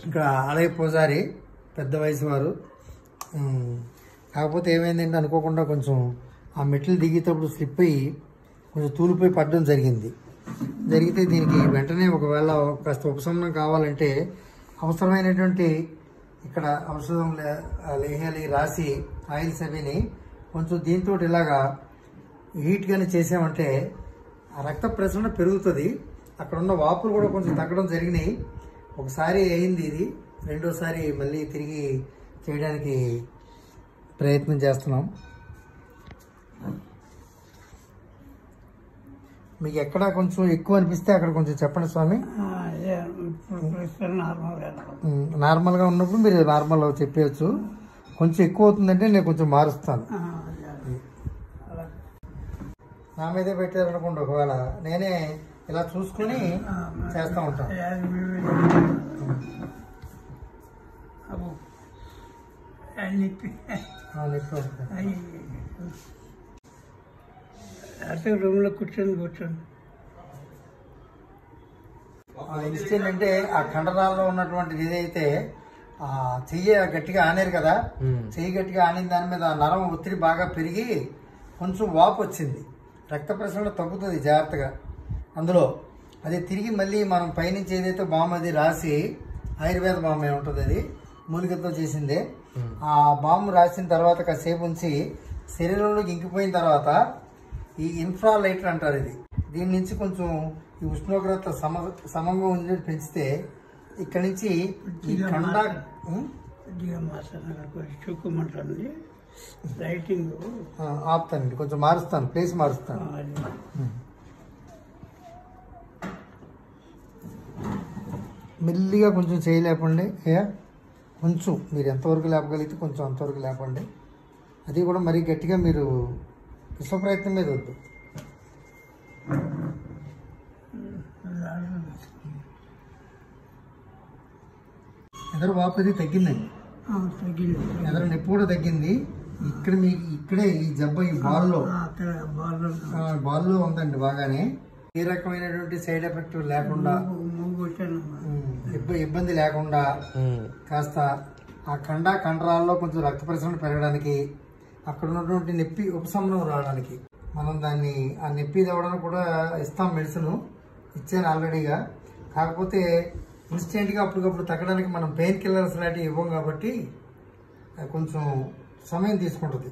ఇక్కడ ఆలయ పూజారి పెద్ద వయసు వారు. కాకపోతే ఏమైందంటే అనుకోకుండా కొంచెం ఆ మెట్లు దిగేటప్పుడు స్లిప్ అయ్యి కొంచెం తూలిపోయి పడడం జరిగితే దీనికి వెంటనే ఒకవేళ కాస్త ఉపశమనం కావాలంటే అవసరమైనటువంటి ఇక్కడ ఔషధం లేహాలి రాసి ఆయిల్స్ అవిని కొంచెం దీంతో ఇలాగా హీట్గానే చేసామంటే ఆ రక్త ప్రసరణ పెరుగుతుంది. అక్కడ ఉన్న వాపులు కూడా కొంచెం తగ్గడం జరిగినాయి. ఒకసారి అయింది ఇది, రెండోసారి మళ్ళీ తిరిగి చేయడానికి ప్రయత్నం చేస్తున్నాం. మీకు ఎక్కడ కొంచెం ఎక్కువ అనిపిస్తే అక్కడ కొంచెం చెప్పండి స్వామి. నార్మల్గా ఉన్నప్పుడు మీరు నార్మల్ చెప్పవచ్చు. కొంచెం ఎక్కువ అవుతుందంటే నేను కొంచెం మారుస్తాను. నా మీదే పెట్టారనుకోండి, ఒకవేళ నేనే ఇలా చూసుకుని చేస్తూ ఉంటాను. రూమ్ లో కూర్చొని ఇన్స్టెంట్ అంటే ఆ కండరాల్లో ఉన్నటువంటి ఏదైతే చెయ్యి గట్టిగా ఆనేరు కదా, చెయ్యి గట్టిగా ఆనిన దాని మీద నరం ఒత్తిడి బాగా పెరిగి కొంచెం వాపు వచ్చింది. రక్త ప్రసరణ తగ్గుతుంది జాగ్రత్తగా. అందులో అది తిరిగి మళ్ళీ మనం పైనుంచి ఏదైతే బామ్ అది రాసి, ఆయుర్వేద బామ్ ఉంటుంది, అది మూలికతో చేసిందే. ఆ బామ్ రాసిన తర్వాత కాసేపు ఉంచి శరీరంలోకి ఇంకిపోయిన తర్వాత ఈ ఇన్ఫ్రాలైటర్ అంటారు ఇది. దీని నుంచి కొంచెం ఈ ఉష్ణోగ్రత సమంగా ఉండేది పెంచితే ఇక్కడ నుంచి ఈ కండ చూకోమంటుంది. లైటింగ్ ఆపుతానండి, కొంచెం మారుస్తాను, ప్లేస్ మారుస్తాను. మెల్లిగా కొంచెం చేయలేపండి. కొంచెం మీరు ఎంతవరకు లేపగలిగితే కొంచెం అంతవరకు లేపండి. అది కూడా మరీ గట్టిగా మీరు విశ్వప్రయత్నం మీద వద్దు. ఎదరు వాపు అది తగ్గిందండి, ఎదరు నొప్పి కూడా తగ్గింది. ఇక్కడ మీకు ఇక్కడే ఈ జబ్బ ఈ బాల్లో ఉందండి బాగానే. ఏ రకమైనటువంటి సైడ్ ఎఫెక్ట్ లేకుండా, ఇబ్బంది లేకుండా కాస్త ఆ కండరాల్లో కొంచెం రక్త ప్రసరణ పెరగడానికి, అక్కడ ఉన్నటువంటి నొప్పి ఉపశమనం రావడానికి మనం దాన్ని ఆ నొప్పి తవ్వడానికి కూడా ఇస్తాం. మెడిసిన్ ఇచ్చాను ఆల్రెడీగా. కాకపోతే ఇన్స్టెంట్గా అప్పటికప్పుడు తగ్గడానికి మనం పెయిన్ కిల్లర్స్ లాంటివి ఇవ్వం కాబట్టి కొంచెం సమయం తీసుకుంటుంది.